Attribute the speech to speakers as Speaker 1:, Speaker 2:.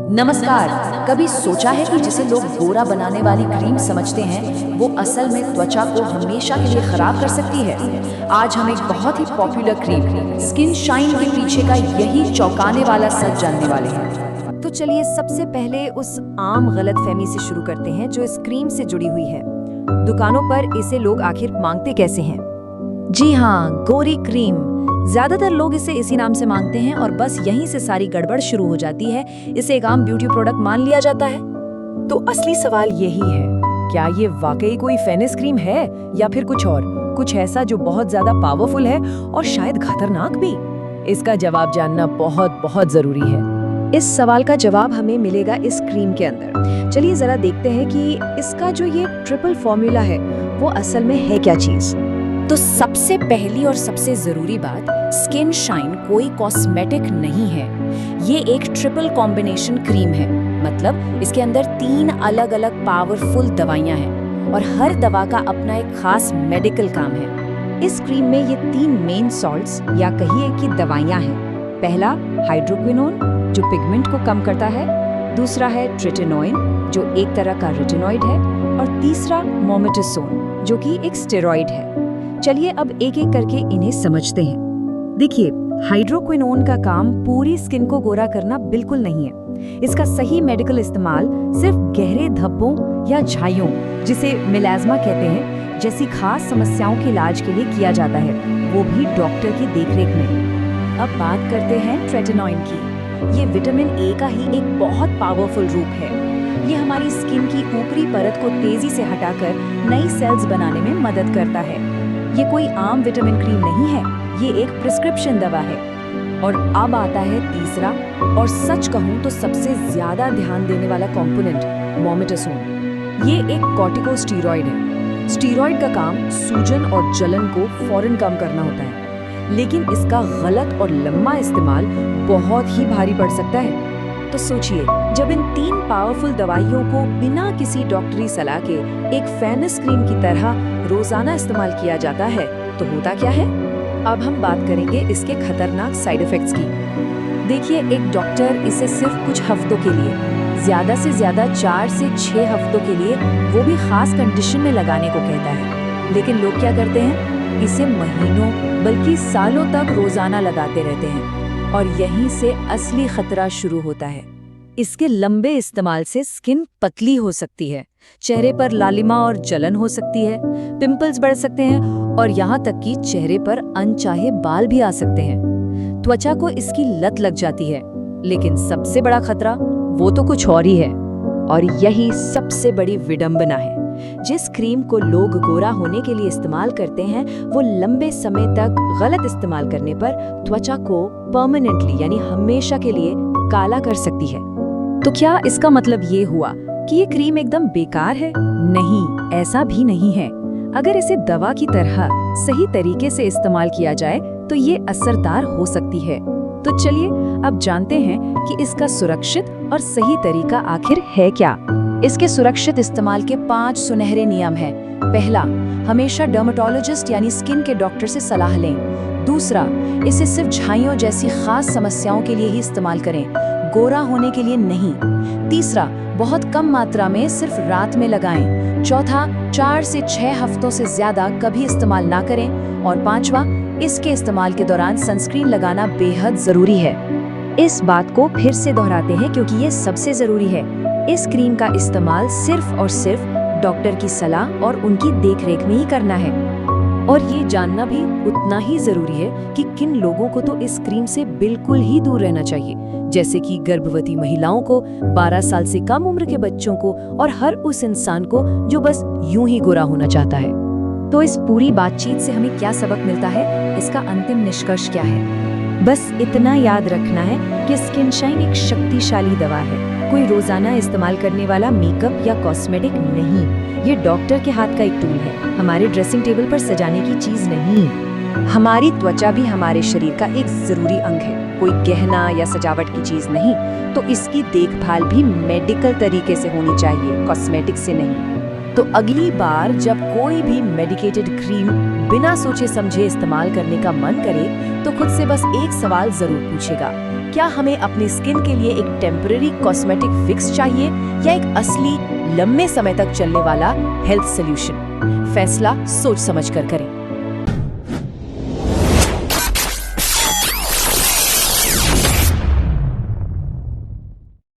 Speaker 1: नमस्कार। कभी सोचा है कि जिसे लोग गोरा बनाने वाली क्रीम समझते हैं वो असल में त्वचा को हमेशा के लिए खराब कर सकती है। आज हम एक बहुत ही पॉपुलर क्रीम स्किन शाइन के पीछे का यही चौंकाने वाला सच जानने वाले हैं।
Speaker 2: तो चलिए सबसे पहले उस आम गलतफहमी से शुरू करते हैं जो इस क्रीम से जुड़ी हुई है। दुकानों पर इसे लोग आखिर मांगते कैसे हैं? जी हाँ, गोरी क्रीम। ज्यादातर लोग इसे इसी नाम से मांगते हैं और बस यहीं से सारी गड़बड़ शुरू हो जाती है। इसे एक आम ब्यूटी प्रोडक्ट मान लिया जाता है। तो असली सवाल यही है, क्या ये वाकई कोई फेयरनेस क्रीम है या फिर कुछ ऐसा जो बहुत ज्यादा पावरफुल है और शायद खतरनाक भी? इसका जवाब जानना बहुत बहुत जरूरी है। इस सवाल का जवाब हमें मिलेगा इस क्रीम के अंदर। चलिए जरा देखते हैं कि इसका जो ये ट्रिपल फॉर्मूला है वो असल में है क्या चीज। तो सबसे पहली और सबसे जरूरी बात, स्किन शाइन कोई कॉस्मेटिक नहीं है। ये एक ट्रिपल कॉम्बिनेशन क्रीम है। मतलब इसके अंदर 3 अलग अलग पावरफुल दवाइयां हैं और हर दवा का अपना एक खास मेडिकल काम है। इस क्रीम में ये 3 मेन सॉल्ट्स या कहिए कि दवाइयां हैं। पहला हाइड्रोक्विनोन जो पिगमेंट को कम करता है, दूसरा है ट्रिटेनोइन जो एक तरह का रेटिनॉइड है, और तीसरा मोमेटासोन जो कि एक स्टेरॉइड है। चलिए अब एक एक करके इन्हें समझते हैं। देखिए, हाइड्रोक्विनोन का काम पूरी स्किन को गोरा करना बिल्कुल नहीं है। इसका सही मेडिकल इस्तेमाल सिर्फ गहरे धब्बों या झाइयों, जिसे मेलाज्मा कहते हैं, जैसी खास समस्याओं के इलाज के लिए किया जाता है, वो भी डॉक्टर की देखरेख में। अब बात करते हैं ट्रेटिनोइन की। ये विटामिन ए का ही एक बहुत पावरफुल रूप है। ये हमारी स्किन की ऊपरी परत को तेजी से हटाकर नई सेल्स बनाने में मदद करता है। ये कोई आम विटामिन क्रीम नहीं है, ये एक प्रिस्क्रिप्शन दवा है। और अब आता है तीसरा और सच कहूं तो सबसे ज्यादा ध्यान देने वाला कंपोनेंट, मोमेटासोन। ये एक कॉर्टिकोस्टेरॉइड है। स्टेरॉइड का काम सूजन और जलन को फौरन कम करना होता है, लेकिन इसका गलत और लंबा इस्तेमाल बहुत ही भारी पड़ सकता है। तो सोचिए, जब इन 3 पावरफुल दवाइयों को बिना किसी डॉक्टरी सलाह के एक फेयरनेस क्रीम की तरह रोजाना इस्तेमाल किया जाता है तो होता क्या है? अब हम बात करेंगे इसके खतरनाक साइड इफेक्ट्स की। देखिए, एक डॉक्टर इसे सिर्फ कुछ हफ्तों के लिए, ज्यादा से ज्यादा 4 से 6 हफ्तों के लिए, वो भी खास कंडीशन में लगाने को कहता है। लेकिन लोग क्या करते हैं? इसे महीनों बल्कि सालों तक रोजाना लगाते रहते हैं और यहीं से असली खतरा शुरू होता है। इसके लंबे इस्तेमाल से स्किन पतली हो सकती है, चेहरे पर लालिमा और जलन हो सकती है, पिंपल्स बढ़ सकते हैं और यहाँ तक कि चेहरे पर अनचाहे बाल भी आ सकते हैं। त्वचा को इसकी लत लग जाती है। लेकिन सबसे बड़ा खतरा वो तो कुछ और ही है, और यही सबसे बड़ी विडंबना है। जिस क्रीम को लोग गोरा होने के लिए इस्तेमाल करते हैं, वो लंबे समय तक गलत इस्तेमाल करने पर त्वचा को परमानेंटली यानी हमेशा के लिए काला कर सकती है। तो क्या इसका मतलब ये हुआ कि ये क्रीम एकदम बेकार है? नहीं, ऐसा भी नहीं है। अगर इसे दवा की तरह सही तरीके से इस्तेमाल किया जाए तो ये असरदार हो सकती है। तो चलिए अब जानते हैं कि इसका सुरक्षित और सही तरीका आखिर है क्या। इसके सुरक्षित इस्तेमाल के 5 सुनहरे नियम हैं। पहला, हमेशा डर्मेटोलॉजिस्ट यानी स्किन के डॉक्टर से सलाह लें। दूसरा, इसे सिर्फ झाइयों जैसी खास समस्याओं के लिए ही इस्तेमाल करें, गोरा होने के लिए नहीं। तीसरा, बहुत कम मात्रा में सिर्फ रात में लगाएं। चौथा, 4 से 6 हफ्तों से ज्यादा कभी इस्तेमाल ना करें। और पांचवा, इसके इस्तेमाल के दौरान सनस्क्रीन लगाना बेहद जरूरी है। इस बात को फिर से दोहराते हैं क्योंकि ये सबसे जरूरी है। इस क्रीम का इस्तेमाल सिर्फ और सिर्फ डॉक्टर की सलाह और उनकी देखरेख में ही करना है। और ये जानना भी उतना ही जरूरी है कि किन लोगों को तो इस क्रीम से बिल्कुल ही दूर रहना चाहिए, जैसे कि गर्भवती महिलाओं को, 12 साल से कम उम्र के बच्चों को और हर उस इंसान को जो बस यूं ही गोरा होना चाहता है। तो इस पूरी बातचीत से हमें क्या सबक मिलता है? इसका अंतिम निष्कर्ष क्या है? बस इतना याद रखना है कि स्किन शाइन एक शक्तिशाली दवा है, कोई रोजाना इस्तेमाल करने वाला मेकअप या कॉस्मेटिक नहीं। ये डॉक्टर के हाथ का एक टूल है, हमारे ड्रेसिंग टेबल पर सजाने की चीज नहीं। हमारी त्वचा भी हमारे शरीर का एक जरूरी अंग है, कोई गहना या सजावट की चीज नहीं। तो इसकी देखभाल भी मेडिकल तरीके से होनी चाहिए, कॉस्मेटिक से नहीं। तो अगली बार जब कोई भी मेडिकेटेड क्रीम बिना सोचे समझे इस्तेमाल करने का मन करे तो खुद से बस एक सवाल जरूर पूछेगा, क्या हमें अपनी स्किन के लिए एक टेम्पररी कॉस्मेटिक फिक्स चाहिए या एक असली लंबे समय तक चलने वाला हेल्थ सॉल्यूशन? फैसला सोच समझ कर करें।